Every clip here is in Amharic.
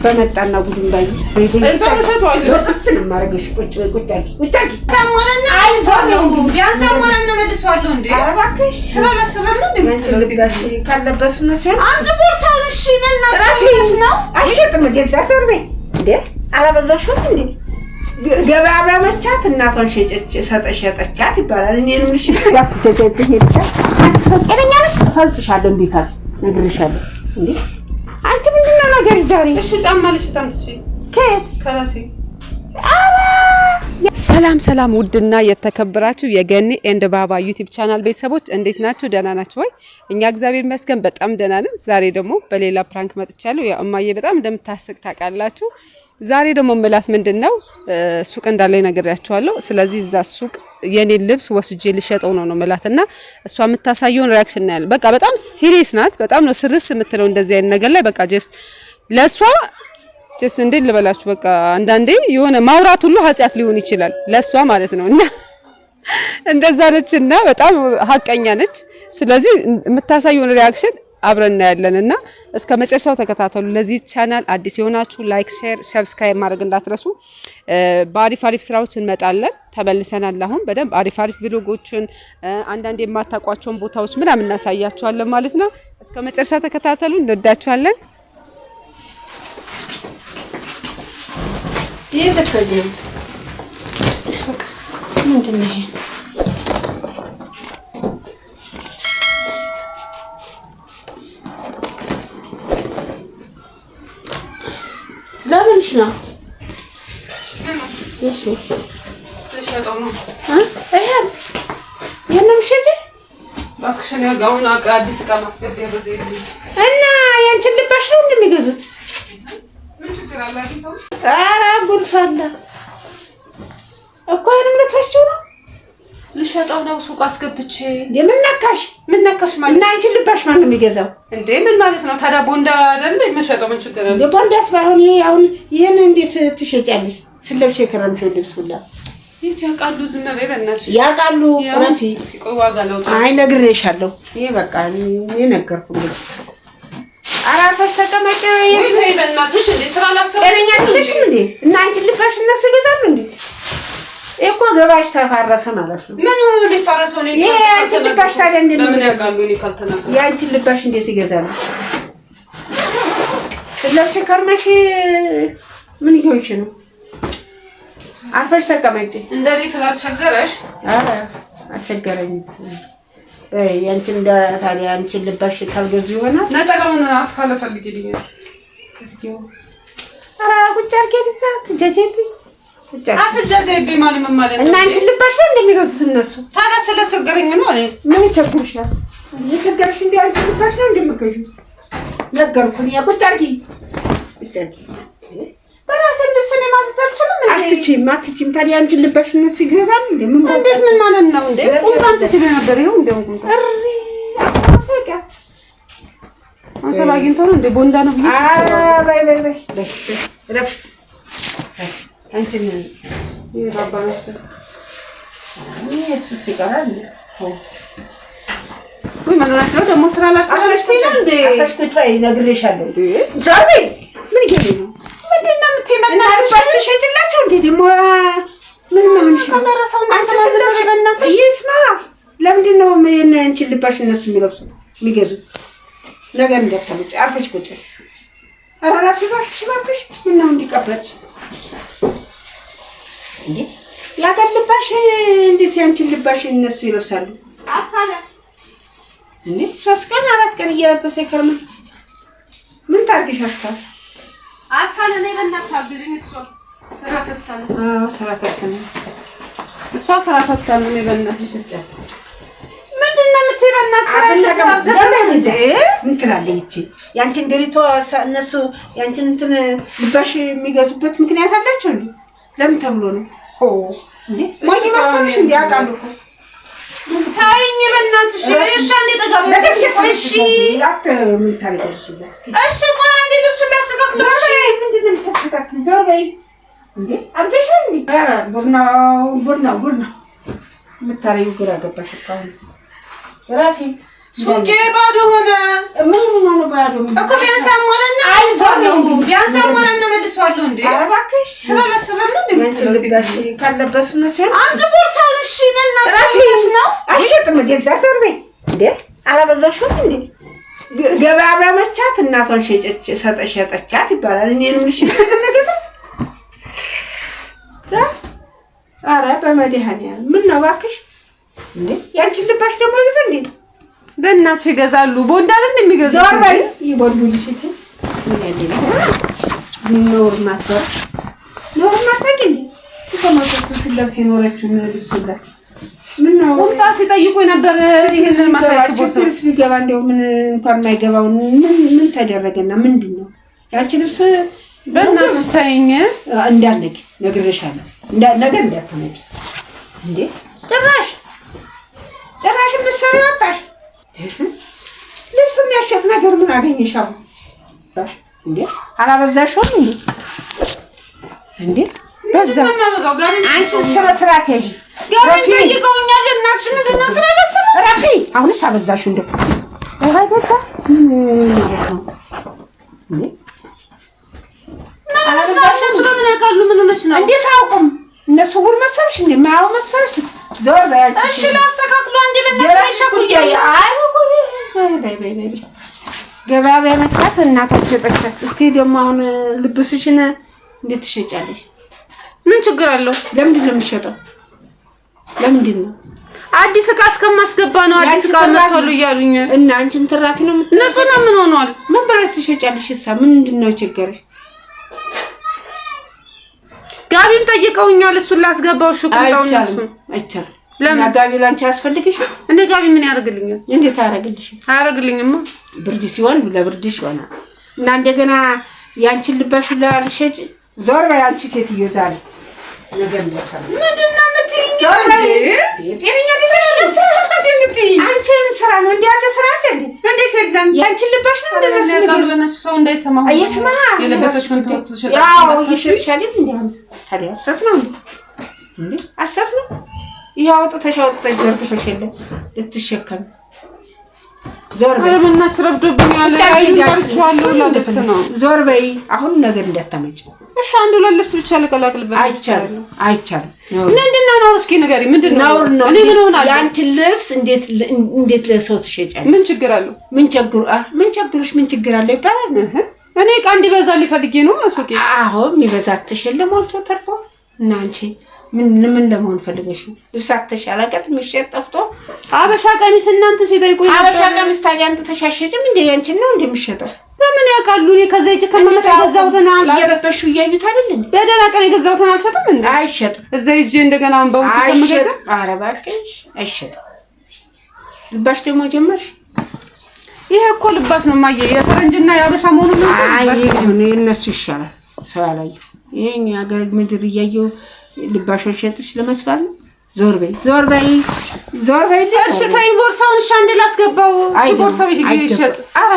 በመጣና ጉድን ባይ እንትን ማረግሽ ቁጭ ሰሞኑን አይዞህ ቢያንሰሞኑን መልሷል እንዴ አረባከሽ ስለለሰለም ነው እንደምትልጋሽ ካለበስ ነው ሰው አንቺ ቦርሳውን እሺ በእናትሽ ነው አሽጥም ጀዛ ተርቤ እንዴ አላበዛሽም እንዴ ገበያ ባመቻት እናቷን ሸጠቻት ይባላል እኔን ምንሽ ያፍተጀት ሄዳ አትሰቀለኛለሽ ፈልጥሻለሁ እንዴታስ ነግርሻለሁ እንዴ አንቺ ምንድነው ነገር ዛሬ እሺ ጫማልሽ ታምጥጪ ከየት ከራሴ ሰላም ውድና የተከበራችሁ የገኒ ኤንድ ባባ ዩቲዩብ ቻናል ቤተሰቦች እንዴት ናችሁ? ደህና ናችሁ ወይ? እኛ እግዚአብሔር ይመስገን በጣም ደህና ነን። ዛሬ ደግሞ በሌላ ፕራንክ መጥቻለሁ። ያው እማዬ በጣም እንደምታስቅ ታውቃላችሁ። ዛሬ ደግሞ መላት ምንድነው ሱቅ እንዳለኝ ነግሬያችኋለሁ። ስለዚህ እዛ ሱቅ የኔ ልብስ ወስጄ ልሸጠው ነው መላትና እሷ የምታሳየውን ሪአክሽን ነው ያለ። በቃ በጣም ሲሪየስ ናት። በጣም ነው ስርስ የምትለው እንደዚህ አይነት ነገር ላይ በቃ ጀስት ለሷ ጀስት እንዴት ልበላችሁ በቃ አንዳንዴ የሆነ ማውራት ሁሉ ኃጢያት ሊሆን ይችላል ለሷ ማለት ነው። እና እንደዛ ነችና በጣም ሀቀኛ ነች። ስለዚህ የምታሳየውን ሪአክሽን አብረን እናያለንና እስከ መጨረሻው ተከታተሉ። ለዚህ ቻናል አዲስ የሆናችሁ ላይክ፣ ሼር፣ ሰብስክራይብ ማድረግ እንዳትረሱ። በአሪፍ ስራዎች እንመጣለን። ተመልሰናል። አሁን በደንብ አሪፍ ቪዲዮዎችን አንዳንድ የማታውቋቸውን ቦታዎች ምናምን እናሳያችኋለን ማለት ነው። እስከ መጨረሻ ተከታተሉ። እንወዳችኋለን። ይሄ ምንድነው? ለምንሽ ነው? እሺ ለሸጠው ነው የነምሽጂ ባክሽን ያጋውና አዲስ ዕቃ ማስገቢያ በደል እና ያንቺን ልባሽ ነው እንደሚገዙት ምን ችግር አለ? አግኝተው ኧረ ጉልፋላ እኮ የነምለታችሁ ነው ልሸጠው ነው ሱቅ አስገብቼ ምን ነካሽ ማለት እና አንቺን ልባሽ ማን ነው የሚገዛው እንዴ? ምን ማለት ነው ታዲያ? ቦንዳ አይደል የምሸጠው? ምን ችግር አለ? ቦንዳስ ባይሆን አሁን ይሄን እንዴት ትሸጫለሽ? ስለብሽ ከረምሽ ልብስ ሁላ ይሄ ያቃሉ ዝም በይ በእናትሽ ያቃሉ ረፊ ቆይ ዋጋ ለውጥ አይ ነግሬሻለሁ። ይሄ በቃ እኔ ነገርኩኝ። አራፋሽ ተቀመጨ ይሄ በእናትሽ እንዴ ስራ ላሰረኛለሽ እንዴ? እና አንቺን ልባሽ እነሱ ይገዛሉ እንዴ? እኮ ገባሽ ተፋረሰ ማለት ነው። ምን ነው ሊፋረሰው ነው? ያንቺ ልባሽ ታዲያ እንዴት ነው? ምን ያውቃሉ? እኔ ካልተናገርኩ ያንቺ ልባሽ እንዴት ይገዛሉ? ስለዚህ ከርመሽ ምን ይሆንሽ ነው? አርፈሽ ተቀመጪ። እንደኔ ስላልቸገረሽ አረ አቸገረኝ። ያንቺ እንደ ታዲያ አንቺ ልባሽ ታልገዙ ይሆናል። ነጠላውን አስካለ ፈልጊልኝ እስኪው። አረ ቁጭ አድርጌ ልሳት ጀጀቢ አትጃጃይቤ ማለት ምን ማለት ነው? እና አንቺ ልባሽ እንደሚገዙት እነሱ ታዲያ ስለቸገረኝ ነው። እኔ ምን ይቸግርሻል? የቸገረሽ እንዴ አንቺ ልባሽ ነው እንደምገዡ ነገርኩኝ። ያ ቁጭ አድርጊ በራሴ ልብስ ነው ማስተርችልም እንዴ? አትችይም። ታዲያ አንቺ ልባሽ እነሱ ይገዛሉ እንዴ? ምን እንዴት ምን ማለት ነው እንዴ? ቁምጣም ትችል ነበር። ይሄው እንደው ቁምጣም አሰቃ አንሶላ አግኝቶ ነው እንዴ? ቦንዳ ነው ብዬ በይ ረፍ አንቺ ምን ይባባለሽ? ኢየሱስ ይቀራል ወይ ማንራስ ነው ደግሞ ስራ ላሰራሽ ትይላል እንዴ? አፈሽኩታይ ነግሬሻለሁ እንዴ? ዛሬ ምን ይሄ ነው? ምንድነው የምትመጣው? አርባሽ ተሸጭላችሁ እንዴ? ደግሞ ምን ማንሽ አደረሰው ማሰማዘብ በእናትሽ ይስማ። ለምንድን ነው አንቺ ልባሽ እነሱ የሚለብሱት የሚገዙት ነገር እንደተመጭ አርፈሽ ቁጭ አራራፊ ባክሽ ምን ነው እንዲቀበጥ እንዴ? ያገልባሽ እንዴት ያንቺን ልባሽ እነሱ ይለብሳሉ? አሳላስ እንዴ 3 ቀን 4 ቀን እየለበሰ ይከርም ምን ታርግሽ? አስካለ ነይ በእናትሽ አግሪኝ። እሷ ስራ ፈታለ ስራ ፈታለ እሷ ስራ ፈታለ ነይ በእናትሽ ብቻ ምንድነው የምትይ? በእናትሽ ምን ትላለች እቺ? ያንቺን ድሪቶ እነሱ ያንቺን እንትን ልባሽ የሚገዙበት ምክንያት አላቸው እንዴ? ለምን ተብሎ ነው? እንዴ ማን ይመስልሽ? እንዴ ያቃሉ ታይኝ በእናትሽ እሺ አንዴ ተጋበ እሺ ያት ምን ታረጋለሽ? እሺ ቆይ አንዴ ልብሱ ላስተካክል። ምንድነው የምታስተካክል? ዞር በይ እንዴ አብደሽ እንዴ? ኧረ ቡና ምታረዩ ግራ ገባሽ። አሁንስ ራፊ ሱቄ ባዶ ሆነ። ምን ነው ባዶ እኮ ቢያንስ አሞላና ቢያንስ አሞላና መልሰዋለሁ እንዴ። ኧረ እባክሽ ስላላሰበም ነው እንደምትልበሽ ካለበስ ነው ሰው አንቺ ቦርሳውን እሺ በእናትሽ ነው አሽጥም ገዛት ወርቤ እንዴ አላበዛሽም እንዴ ገበያ በመቻት እናቷን ሸጠቻት ይባላል። እኔንም ልሽ ነገር ኧረ በመድኃኒዓለም ምን ነው እባክሽ እንዴ ያንቺን ልባሽ ደግሞ ይዘ እንዴ በእናትሽ ይገዛሉ። ቦንድ አይደል የሚገዙት? ዛሬ ላይ ይቦንዱ ልሽት ኖር ማትበር ሲተማከቱ ስለብስ ይኖረችው ነው ልብስላ ምን ነው ወጣ ሲጠይቁ ነበር። ይሄንን ማሳየት ቦርሳስ ቢገባ እንደው ምን እንኳን የማይገባው ምን ተደረገና ምንድነው ያንቺ ልብስ በእናትሽ ታይኝ እንዳልነግ ነግሬሻለሁ። ነገር እንዳትመጪ እንዴ ጭራሽ ምሰሪ ወጣሽ። ልብስ የሚያሸት ነገር ምን አገኘሽ አሁን እንዴ አላበዛሽም እንዴ በዛ አንቺ ስለ ስርዓት ያዢ ጋር ጠይቀውኛል። እናትሽ ምንድነው ስለለሰለ ረፊ አሁንስ አበዛሽው እንዴ ወራይታ እንዴ አላበዛሽም ስለምን ያውቃሉ? ምን ሆነሽ ነው? እንዴት አውቁም እነሱ ጉር መሰልሽ እንዴ ማው መሰልሽ ዘወር በያጭ እሺ ላስተካክሉ አንዴ በእናትሽ ሸኩኝ። አይ በይ ገበያ በመቻት እናታችሁ ጠቅሰት እስቲ ደግሞ አሁን ልብስሽን እንዴት ትሸጫለሽ? ምን ችግር አለው? ለምንድን ነው የምትሸጠው? ለምንድን ነው አዲስ ዕቃ እስከማስገባ ነው። አዲስ ዕቃ መጥቷል እያሉኝ እና አንቺን ትራፊ ነው ንጹህ ነው። ምን ሆኗል? ምን ብለሽ ትሸጫለሽ? እሳ ምንድን ነው ችግርሽ? ጋቢም ጠይቀውኛል። እሱን ላስገባው ሹቅታው ነው አይቻልም። ለምን ጋቢ ላንቺ ያስፈልግሽ? እንደ ጋቢ ምን ያደርግልኛል? እንዴት አያደርግልሽ? አያደርግልኝማ። ብርድ ሲሆን ለብርድሽ ሆነ እና እንደገና ያንቺን ልባሽ ላልሸጭ ዞር በይ አንቺ ሴትዮ ዛሬ ነገር ምንድነው የምትይኝ? ጤነኛ ልጅ እንደምትይኝ አንቺ ምን ስራ ነው እንዴ? ያለ ስራ አለ እንዴ? እንዴት የለም? ያንቺን ልባሽ ነው እንደነሱ ነው በእነሱ ሰው እንዳይሰማ አይስማ የለበሰችውን ተሸጣ ያው ይሽርሻል እንዴ? አንስ ታዲያ አሰት ነው እንዴ? አሰት ነው ይሄው ተሻውጥተሽ ዘርግፈሽ የለም ልትሸከም ዞር በይ አረመና ስረብዶብኛል። አይታችኋለሁ ለልብስ ነው። ዞር በይ አሁን ነገር እንዳታመጪ እሺ። አንዱ ለልብስ ብቻ ለቀላቅልበት አይቻልም። ምንድነው ነው? እስኪ ንገሪ ምንድነው? እኔ ምን ሆናለሁ? ያንቺ ልብስ እንዴት ለሰው ትሸጫለሽ? ምን ችግር አለው? ምን ቸግሮሽ ምን ችግር አለው ይባላል። እኔ ዕቃ እንዲበዛልኝ ፈልጌ ነው መስውቂ። አሁን የሚበዛት ተሸለ ሞልቶ ተርፎ እና አንቺ ምን ለመሆን ፈልገሽ ነው? ልብሳት ተሻላቀት ምሽጥ ጠፍቶ አበሻ ቀሚስ እናንተ ሲጠይቁ አበሻ ቀሚስ ታዲያ አንተ ተሻሸጭም እንዴ? ያንቺን ነው እንደምትሸጠው ለምን ያውቃሉ? እኔ ከዛ እጅ ከመመጣ ገዛውተና ያለበሹ እያዩት አይደል እንዴ? በደህና ቀን የገዛውተና አልሸጥም እንዴ? አይሸጥም። እዛ እጅ እንደገና አንባው ከመገዛ ኧረ እባክሽ አይሸጥም። ልባሽ ደግሞ ጀመርሽ። ይሄ እኮ ልባስ ነው ማየ የፈረንጅና የአበሻ መሆኑ ነው። አይ እነሱ ይሻላል ሰው ያላየው ይሄን ያገር ምድር እያየው ልባሽን ሸጥሽ ለመስፋት ነው። ዞር በይ እሺ ተይ ቦርሳውን እሺ አንዴ ላስገባው። እሺ ቦርሳው ይሸጥ። ኧረ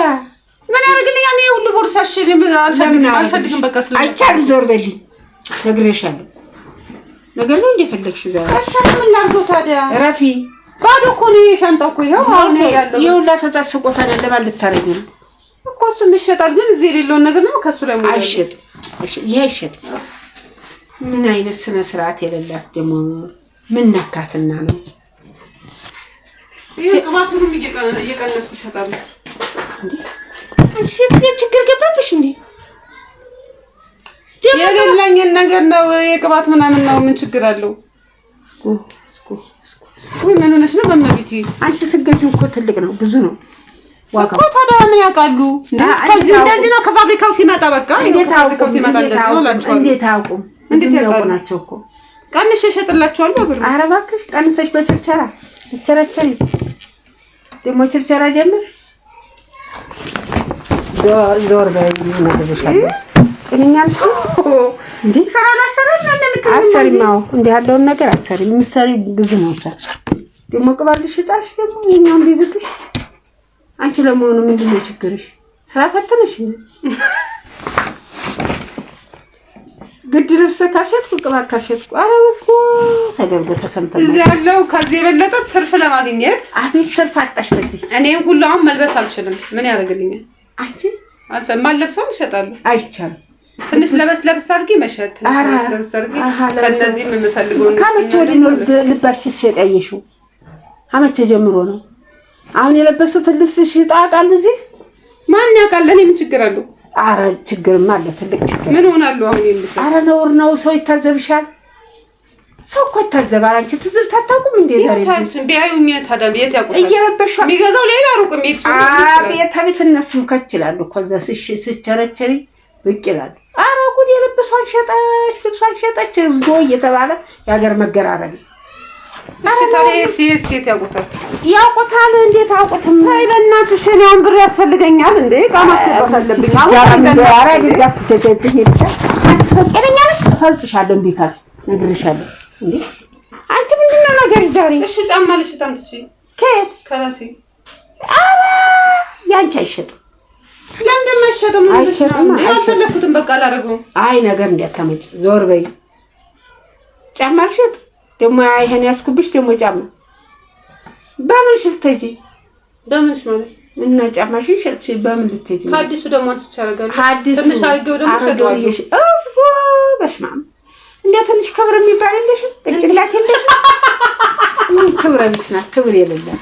ምን ያደርግልኛል? እኔ ሁሉ ቦርሳሽ አልፈልግም በቃ ስለዚህ አይቻልም። ዞር በይልኝ ነግሬሻለሁ። ነገር ነው እንደፈለግሽ ዛሬ እሺ ምን ላድርገው ታዲያ? ረፊ ባዶ እኮ ነው ሻንጣው እኮ ይሄው አሁን ያለው ይሁላ ተጣስቆታ አይደለም ልታረጊ ነው እኮ እሱም ይሸጣል። ግን እዚህ የሌለውን ነገር ነው ከሱ ላይ ማለት አይሸጥ። እሺ ይሄ አይሸጥ። ምን አይነት ስነ ስርዓት የሌላት ደግሞ ምን ነካትና ነው? ይሄ ቅባቱንም እየቀነስኩ እሸጣለሁ እንዴ? አንቺ ሴት ችግር ገባብሽ እንዴ? የሌለኝን ነገር ነው የቅባት ምናምን ነው። ምን ችግር አለው? ወይ ምን ሆነሽ ነው በመቤቴ? አንቺ ስገጂው እኮ ትልቅ ነው ብዙ ነው ዋጋው እኮ። ታዲያ ምን ያውቃሉ? እንደዚህ ነው ከፋብሪካው ሲመጣ በቃ እንዴት አውቁ? እንዴት አውቁ? እንዴት ያውቁናቸው እኮ ቀንሽ እሸጥላችኋለሁ ብር። ኧረ እባክሽ ቀንሰሽ በችርቻራ ልትቸረቸሪ ደግሞ ችርቻራ ጀምር። ዞር በይ ነግሬሻለሁ። ጥንኛልሽ እንዴ አሰሪማው እንዴ ያለውን ነገር አሰሪ ምሰሪ ብዙ ነው ደግሞ ቅባልሽ ጣልሽ ደግሞ ይሄኛው ቢዝብሽ አንቺ ለመሆኑ ምንድነው ችግርሽ? ስራ ፈተነሽ ግድ ልብስ ካሸጥኩ ቅባት ካሸጥኩ አረስኩ ተደርጎ ተሰምተን እዚህ ያለው ከዚህ የበለጠ ትርፍ ለማግኘት አቤት ትርፍ አጣሽ። በዚህ እኔ ሁሉ አሁን መልበስ አልችልም። ምን ያደርግልኛል? አንቺ ማለብሰው ይሸጣሉ። አይቻልም። ትንሽ ለበስ አድርጊ መሸጥ ትንሽ ለበስ አድርጊ። ከነዚህ ምን ፈልገው ነው? ካመቼ ወዲህ ነው ልባሽ ሲሸጥ ያየሽው? አመቼ ጀምሮ ነው? አሁን የለበሱትን ልብስ ሽጣቃል። እዚህ ማን ያውቃል? እኔ ምን ችግር አለው? አረ ችግርማ አለ፣ ትልቅ ችግር። ምን ሆናለሁ አሁን የምልሽ? አረ ነውር ነው። ሰው ይታዘብሻል። ሰው እኮ ይታዘባል። አንቺ ትዝብት አታውቁም እንዴ? ዛሬ ቢያዩኝ ታዲያ ቤት ያውቁታል። እየለበሽ የሚገዛው ሌላ ሩቅ ቤት ይችላል። ቤት እነሱም ከችላሉ እኮ እዛ ስቸረቸሪ ብቅ ይላሉ። አረ ጉድ የለበሷን ሸጠች፣ ልብሷን ሸጠች ዝዶ እየተባለ የሀገር መገራረብ። ታዲያ ሴት ያውቁታል። ያውቁታል። እንዴት አውቁትም? አይ በእናትሽ እኔ አሁን ብር ያስፈልገኛል እንዴ? ዕቃ ማስገባት አለብኝ። አትፈቅደኛለሽ? እፈልጥሻለሁ። እንዴ ካልሽ ነግሬሻለሁ። እንዴ አንቺ ምንድን ነው ነገር ዛሬ? እሺ ጫማ ልሽጥ አምጥቼ ከየት? ከራሴ። አረ ያንቺ አይሸጥም። ለምን እንደማይሸጠው ምን ነው? አልፈለኩትም፣ በቃ አላደርገውም። አይ ነገር እንዲያታመጭ ዞር በይ። ጫማ ልሽጥ ደግሞ ይሄን ያስኩብሽ ደግሞ ጫማ በምን ልትሄጂ? በምንሽ ማለት እና ጫማሽን ሸጥሽ በምን ልትሄጂ? ከአዲሱ ደግሞ አንስቼ አደርጋለሁ። ትንሽ አድርጌው ደግሞ ሸጠዋለሁ። እስጎ በስመ አብ እንደ ትንሽ ክብር የሚባል የለሽም? ቅንጭላት የለሽም? ክብረ ቢስ ናት፣ ክብር የሌላት።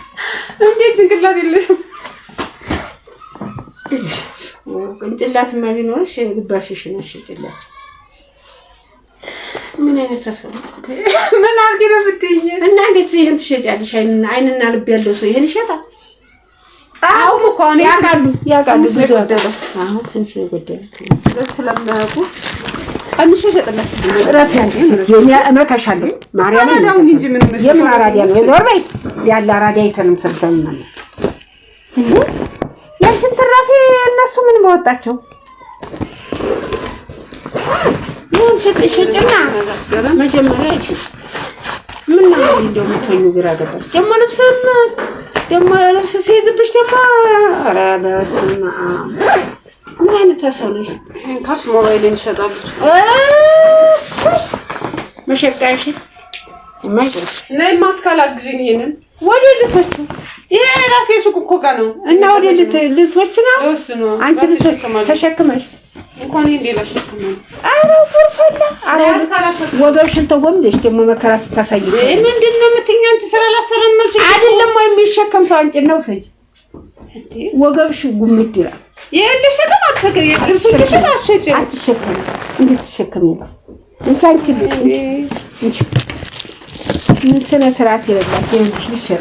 እንዴት ጭንቅላት የለሽም? ቅንጭላትማ ቢኖርሽ ልባሽሽ ነው ሽጭላት። ምን አይነት አሰብ ምን አድርጌ ነው የምትይኝ? እና እንዴት ይሄን ትሸጫለሽ? አይንና ልብ ያለው ሰው ይሄን ይሸጣል? አሁን እኮ ነው ያውቃሉ ብዙ አይደለም። አሁን ትንሽ ነው የጎደለው። ስለምናውቁ ቀንሽ ይሸጥላችሁ። እረፍ ያንቺ የኛ እመታሻለሁ። ማርያም ነው እንጂ ምን ነው የምን አራዲያ ነው? የዞር በይ ያለ አራዲያ ይተንም ሰርተን ማለት እንዴ ያንቺን ትራፊ እነሱ ምን በወጣቸው ምን ሸጥሽና መጀመሪያ አይሽጥ ምን ነው እንደው መተኙ ግራ ገባሽ። ደግሞ ልብስ ሲይዝብሽ ደግሞ ኧረ በስመ አብ ምን አይነት ሰው ነሽ? ካሽ ሞባይልን ይሸጣሉ። መሸቃሽ የማይቆጭ ነይ ማስካላ ግዢኝ። ይሄንን ወደ ልቶቹ ይሄ ራሴ ሱቅ እኮ ጋር ነው እና ወደ ልቶች ነው አንቺ ልቶች ተሸክመሽ እንኳን ይሄን ሌላ ሸክመ አረ ወርፈላ ወገብሽን ተጎምደሽ ደግሞ መከራ ስታሳይ ምንድነው የምትይኝ? አንቺ ስራ ላሰረመልሽ አይደለም ወይ የሚሸከም ሰው አንቺ ነው ሰጅ ወገብሽ ጉምድ ይላል። የለሽ ሸክም አትሸከም። የልብሱ ሸክም አትሸከም። እንዴት ትሸከሚያለሽ? አንቺ እንጂ ምን ስነ ስርዓት ይላል። ይሄንሽ ልሽር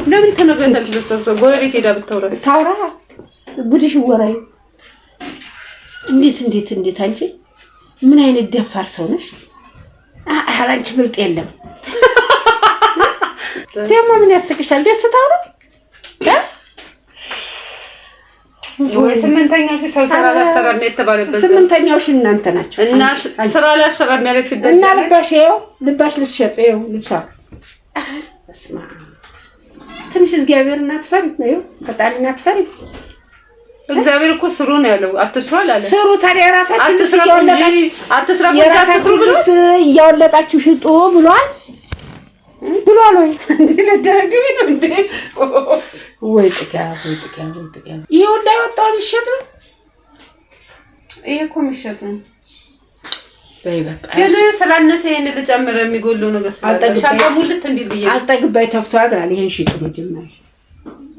ለምን ተነገረልሽ? ለሰው ጎረቤት ሄዳ ብታወራ ታውራ ጉድሽ ወራይ። እንዴት አንቺ ምን አይነት ደፋር ሰው ነሽ? አንቺ ብልጥ የለም። ደግሞ ምን ያስቅሻል? ደስታው ነው ወይ? ስምንተኛው ሰው ስራ ላሰራም የተባለበት ስምንተኛው እናንተ ናችሁ እና ስራ ላሰራም ያለችበት እና ልባሽ ልትሸጥ ይኸው ልብሷ እስማ ትንሽ እግዚአብሔርን አትፈሪ ነው ፈጣሪን አትፈሪ። እግዚአብሔር እኮ ስሩ ነው ያለው፣ አትስሩ አላለ። ስሩ ታዲያ ራሳችሁ አትስሩ ብሎ እያወለቃችሁ ሽጡ ብሏል ወይ? እንዴ ለደረግኝ ነው እንዴ? ወይ ጥቂያ ይሄ ሁላ ወጣው ይሸጥ ነው። ይሄ እኮ የሚሸጥ ነው። ግን ስላነሰ ይሄን ልጨምር የሚጎለው ነገር ስላለ ሻቀሙልት እንዲል ብዬ አልጠግባይ ተፍቶ አድራል። ይሄን ሽጡ መጀመሪያ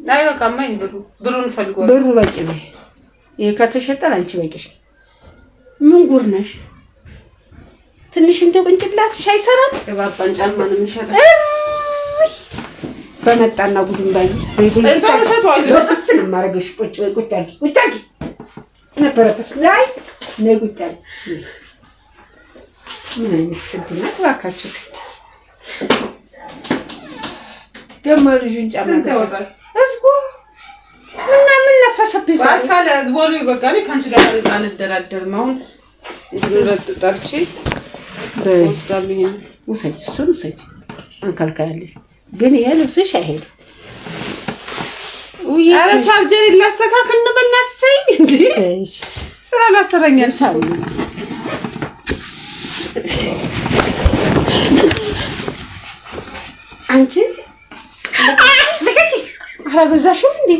አይ በቃ ማይ ብሩን ፈልጓል። ብሩ በቂ ነው። ይሄ ከተሸጠ አንቺ በቂሽ። ምን ጉር ነሽ? ትንሽ እንደው ቅንጭላትሽ አይሰራም። የባባን ጫማ ነው የሚሸጠው። በመጣና ጉድን ባይ በጥፍን ማረገሽ ቁጭ አድርጊ ነበረበት ላይ ነይ ቁጭ አድርጊ። ምን አይነት ስድ ናት እባካችሁ! ስድ ደግሞ ልጁን ጫማ ተወጣ እስኩ ምን ነፈሰብኝ ባስካለ ዝቦሉ ይበቃል። ካንቺ ጋር አልደራደርም። አሁን ይረጥ ጠርቺ በውስጣልኝ ውሰጂ አንከልካያለሽ። ግን ይሄ ልብስሽ አይሄድም። አረ ቻርጀር ላስተካክል ነው በእናትሽ ተይኝ እንዴ! ስራ ላሰረኛል ሳው አንቺ ለቀቂ አላበዛሽም እንዴ?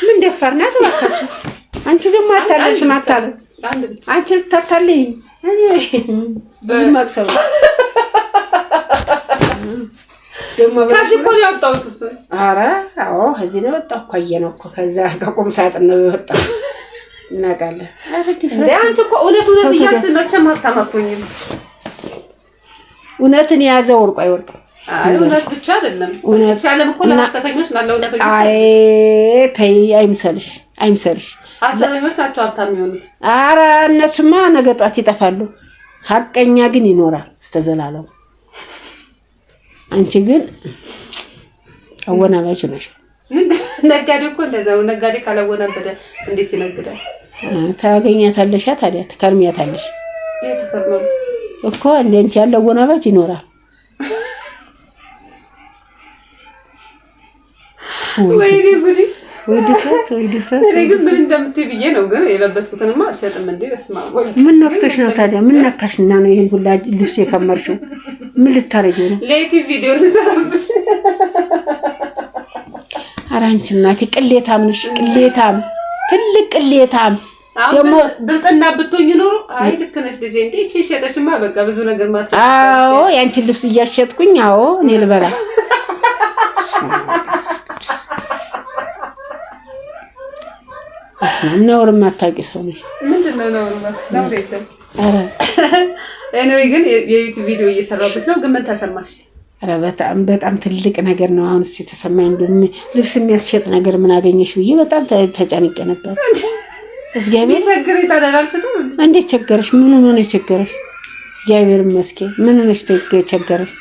ምን ደፋርናት እባካችሁ። አንቺ ደግሞ አታለሽ ማታለ አንቺ ልታታለኝ እኔ ብዙ ማክሰብ ደግሞ ታሽኮ ያወጣው እሱ። ኧረ አዎ እዚህ ነው ወጣው እኮ አየነው እኮ ከዛ ከቁም ሳጥን ነው የወጣው እናውቃለን። ኧረ ዲፍረንት አንቺ እኮ እውነት እያልሽ መቼም አታማርቶኝም። እውነትን የያዘ ወርቁ አይወርቅም። እውነት ብቻ አይደለም ሰልቻለም እኮ ለሐሰተኞች ላለው እውነቶች አይ ተይ አይምሰልሽ ሐሰተኞች ናቸው ሀብታም የሚሆኑት። ኧረ እነሱማ ነገ ጧት ይጠፋሉ። ሐቀኛ ግን ይኖራል እስከዘላለም። አንቺ ግን አወናባጅ ነሽ። ነጋዴ እኮ እንደዛው ነጋዴ ካላወናበደ እንዴት ይነግዳል? ታገኛታለሽ ታዲያ ትከርሚያታለሽ እኮ እንደንቺ ያለው አወናባጅ ይኖራል። ወይኔ ጉዲ ወይድፈት እኔ ግን ምን እንደምትይ ብዬ ነው ግን የለበስኩትንማ አልሸጥም እንዴ በስማ ወይ ምን ነክተሽ ነው ታዲያ? ምን ነካሽና ነው ይሄን ሁላ ልብስ የከመርሽው? ምን ልታረጊ ነው? ለዩቲዩብ ቪዲዮ ልሰራብሽ። ኧረ አንቺ እናቴ ቅሌታም ነሽ፣ ቅሌታም ትልቅ ቅሌታም። ደግሞ ብልጥና ብትሆኝ ኖሮ አይ ልክ ነሽ ልጄ እንዴ እቺ ሸጠሽማ በቃ ብዙ ነገር ማለት ነው። አዎ ያንቺ ልብስ እያሸጥኩኝ አዎ እኔ ልበላ ነውር ማታውቂ ሰው ነሽ። ምንድነው ነውር ማለት ነው? ለምን አረ እኔ ግን የዩቲዩብ ቪዲዮ እየሰራሁበት ነው። ግን ምን ተሰማሽ? አረ በጣም ትልቅ ነገር ነው። አሁንስ የተሰማኝ ልብስ የሚያስሸጥ ነገር ምን አገኘሽ ብዬ በጣም ተጨንቄ ነበር። እግዚአብሔር ቸገረ ይታደራልሽቱ እንዴ ቸገረሽ? ምን ሆነ ቸገረሽ? እግዚአብሔር ይመስገን። ምን ሆነሽ ቸገረሽ?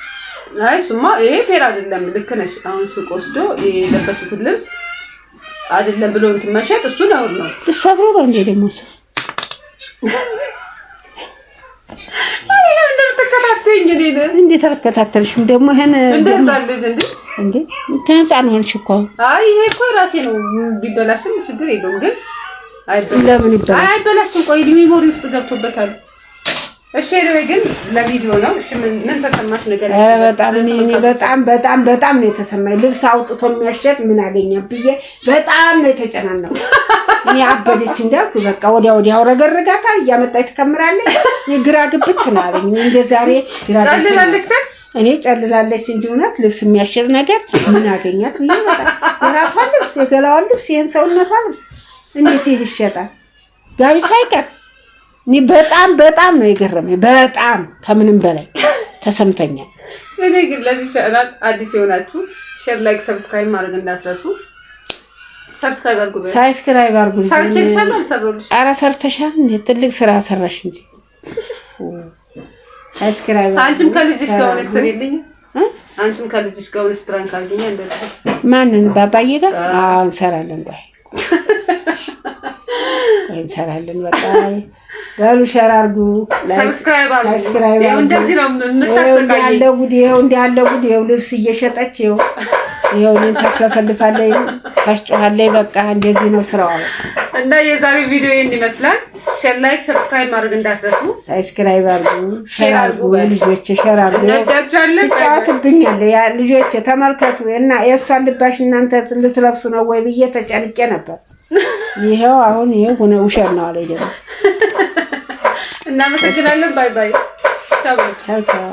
አይ ሱማ ይሄ ፌር አይደለም። ልክ ነሽ። አሁን ሱቅ ወስዶ የለበሱትን ልብስ አይደለም ብሎ እንትን መሸጥ እሱ ነውር ነው። ልሰብሮ ነው እንዴ ደግሞ እሱ እንዴ ተከታተልሽም ደግሞ ይሄን እንደዛለሽ እንዴ ተንጻን ሆንሽ እኮ። አይ ይሄ እኮ ራሴ ነው ቢበላሽም ችግር የለውም ግን ለምን ይበላሽ? አይበላሽም። ቆይ ሜሞሪ ውስጥ ገብቶበታል። እሺ ነው ግን ለቪዲዮ ነው። እሺ ምን ተሰማሽ ነገር? በጣም ነው የተሰማኝ። ልብስ አውጥቶ የሚያሸጥ ምን አገኘ ብዬ በጣም ነው የተጨናነኩት። እኔ አበደች እንዳልኩ በቃ ወዲያው ረገረጋታ እያመጣች ትከምራለች። የግራ ግብት ነው አለኝ። እንደ ዛሬ ግራ ጨልላለች። እኔ ጨልላለች እንጂ እውነት ልብስ የሚያሸጥ ነገር ምን አገኛት ብዬ በጣም የራሷ ልብስ የገላዋን ልብስ ይሄን ሰውነቷ ልብስ እንዴት ይሸጣል? ጋቢ ሳይቀር እኔ በጣም ነው የገረመኝ። በጣም ከምንም በላይ ተሰምተኛል። እኔ ግን ለዚህ ቻናል አዲስ የሆናችሁ ሼር፣ ላይክ፣ ሰብስክራይብ ማድረግ እንዳትረሱ። ሰብስክራይብ አድርጉ። ሰርቼልሻለሁ አልሰራሁልሽ? ኧረ ሰርተሻል እንዴ? ትልቅ ስራ ሰራሽ እንጂ ሰብስክራይብ። አንቺም ከልጅሽ ጋር ሆነሽ ስሪልኝ። አንቺም ከልጅሽ ጋር ሆነሽ ፕራንክ አድርጊኝ። እንደዚህ ማንን ባባዬ ጋር እንሰራለን። እንሰራለን በቃ ጋሉ ሸር አድርጉ፣ ሰብስክራይብ አድርጉ። ይሄው እንደዚህ ነው የምታስተካክለው። ያለ ጉድ ይሄው ልብስ እየሸጠች ይሄው እኔን ታስፈልፋለች፣ ታስጮሃለች። በቃ እንደዚህ ነው ስራው። እና የዛሬ ቪዲዮ ይሄን ይመስላል። ሼር፣ ላይክ፣ ሰብስክራይብ ማድረግ እንዳትረሱ። ሰብስክራይብ አድርጉ፣ ሼር አድርጉ። ልጆቼ ሼር አድርጉ። እንወዳችኋለን። ጫወትብኛል ያ ልጆቼ ተመልከቱ። እና የእሷን ልባሽ እናንተ ልትለብሱ ነው ወይ ብዬ ተጨንቄ ነበር። ይሄው አሁን ይሄው ሆነ ውሸት ነው አለ ደግሞ። እናመሰግናለን። ባይ ባይ። ቻው ቻው።